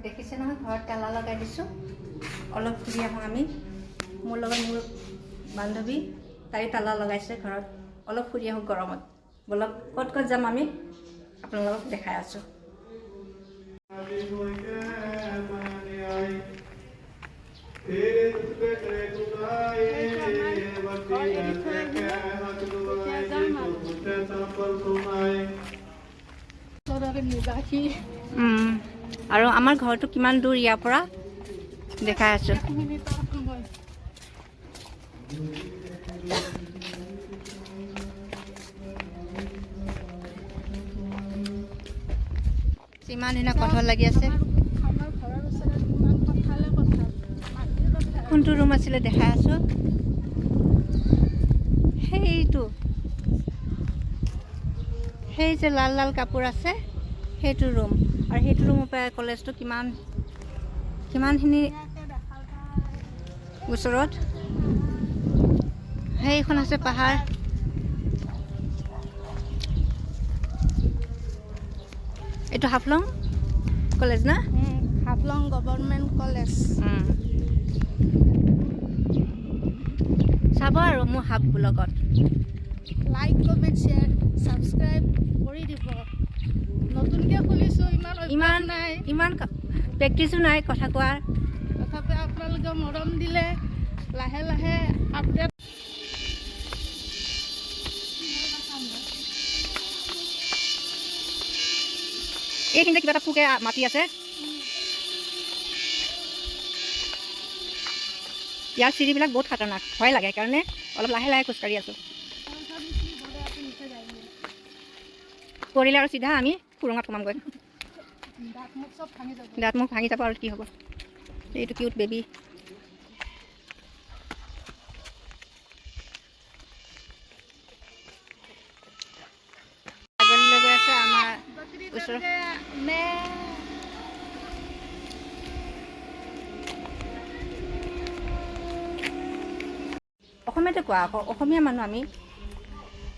দেখিছে নহয় ঘৰত তালা লগাই দিছোঁ অলপ ফুৰি আহোঁ আমি মোৰ লগত মোৰ বান্ধৱী তাই তালা লগাইছে ঘৰত অলপ ফুৰি আহোঁ গৰমত বলক ক'ত ক'ত যাম আমি আপোনালোকক দেখাই আছোঁ আৰু আমাৰ ঘৰটো কিমান দূৰ ইয়াৰ পৰা দেখাই আছোঁ ইমান ধুনীয়া কঁঠাল লাগি আছে কোনটো ৰুম আছিলে দেখাই আছোঁ সেই যে লাল লাল কাপোৰ আছে সেইটো ৰুম আৰু সেইটো ৰুমৰ পৰা কলেজটো কিমানখিনি ওচৰত সেইখন আছে পাহাৰ এইটো হাফলং কলেজ না হাফলং গভৰ্ণমেণ্ট কলেজ চাব আৰু মোৰ হাফ ব্লগত লাইক কমেণ্ট শ্বেয়াৰ ছাবস্ক্ৰাইব কৰি দিব নতুনকৈ খুলিছোঁ ইমান প্ৰেক্টিছো নাই কথা কোৱাৰ তথাপি আপোনালোকে মৰম দিলে লাহে লাহে আপডেট এইখিনিতে কিবা এটা পোকে মাতি আছে ইয়াৰ চিৰিবিলাক বহুত খাতৰনাক ভয় লাগে সেইকাৰণে অলপ লাহে লাহে খোজকাঢ়ি আছোঁ পৰিলে আৰু চিধা আমি সুৰঙাত সোমামগৈ দাঁত মুখ ভাঙি যাব আৰু কি হ'ব এইটো কিউট বেবী ছাগলীলৈ গৈ আছে আমাৰ ওচৰত অসমীয়াতে কোৱা আকৌ অসমীয়া মানুহ আমি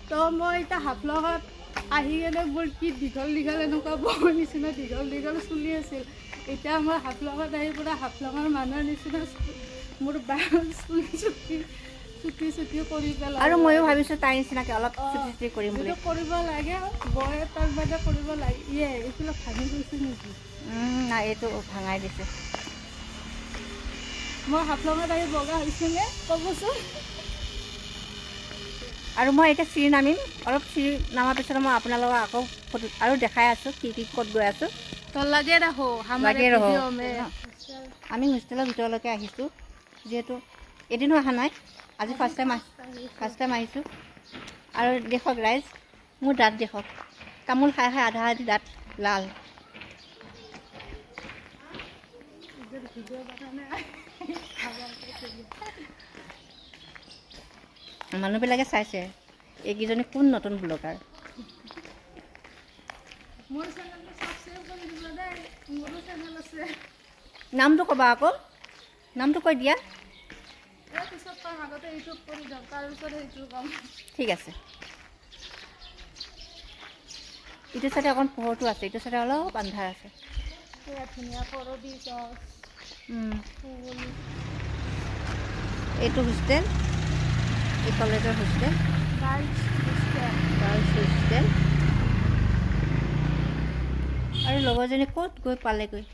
তো মই এতিয়া হাফলঙত আহি কেনে মোৰ কি দীঘল দীঘল এনেকুৱা বৰ নিচিনা দীঘল দীঘল চুলি আছিল এতিয়া মই হাফলঙত আহি পুৰা হাফলঙৰ মানুহৰ নিচিনা মোৰ চুলি চুটি কৰি পেলাই আৰু ময়ো ভাবিছোঁ তাইৰ নিচিনাকৈ অলপ চুটি কৰিম বুলি কৰিব লাগে বয়ে তাৰ বাদে কৰিব লাগে এইফালে ভাঙি গৈছে নেকি নাই এইটো ভাঙাই দিছে মই হাফলঙত আহি বগা হৈছোনে ক'বচোন আৰু মই এতিয়া চিৰি নামিম অলপ চিৰি নামাৰ পিছত মই আপোনালোকক আকৌ ফটো আৰু দেখাই আছোঁ কি ক'ত গৈ আছোঁ তো লাগে ৰাখো আমি হোষ্টেলৰ ভিতৰলৈকে আহিছোঁ যিহেতু এদিনো অহা নাই আজি ফাৰ্ষ্ট টাইম আহিছোঁ আৰু দেখক ৰাইজ মোৰ দাঁত দেখক তামোল খাই খাই আধা আধি দাঁত লাল মানুহবিলাকে চাইছে এইকেইজনী কোন নতুন ব্লগাৰ নামটো ক'বা আকৌ নামটো কৈ দিয়া ঠিক আছে ইটো চাইডে অকণ পোহৰটো আছে ইটো চাইডে অলপ আন্ধাৰ আছে এইটো হোষ্টেল এই কলেজৰ হোষ্টেল গাৰ্লছ হোষ্টেল আৰু লগৰজনী ক'ত গৈ পালেগৈ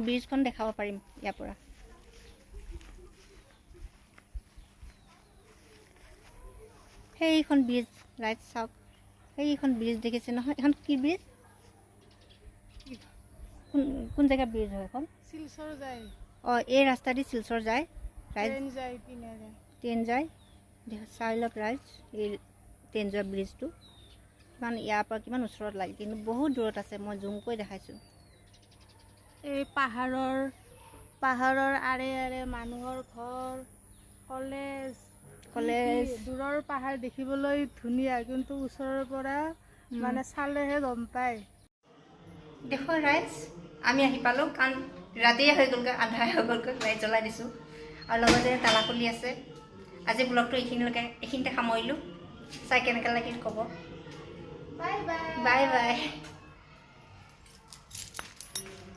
ব্ৰিজখন দেখাব পাৰিম ইয়াৰ পৰা সেইখন ব্ৰিজ ৰাইট চাওক সেইখন ব্ৰিজ দেখিছে নহয় এখন কি ব্ৰিজ কোন জেগা ব্ৰিজ হয় এখন শিলচৰ যায় এই ৰাস্তা দি শিলচৰ যায় ট্ৰেইন যায় চাই লওক ৰাইজ এই ট্ৰেইন যোৱা ব্ৰিজটো কিমান ইয়াৰ পৰা কিমান ওচৰত লাগে কিন্তু বহুত দূৰত আছে মই জুম কৰি দেখাইছোঁ এই পাহাৰৰ আৰে আৰে মানুহৰ ঘৰ কলেজ দূৰৰ পাহাৰ দেখিবলৈ ধুনীয়া কিন্তু ওচৰৰ পৰা মানে চালেহে গম পায় দেখো ৰাইজ আমি আহি পালোঁ কাৰণ ৰাতিয়ে হৈ গ'লগৈ আন্ধাৰ হৈ গ'লগৈ লাইট জ্বলাই দিছোঁ আৰু লগতে তালা খুলি আছে আজি ব্লগটো এইখিনিতে সামৰিলোঁ চাই কেনেকৈ লাগিল ক'ব বাই বাই বাই বাই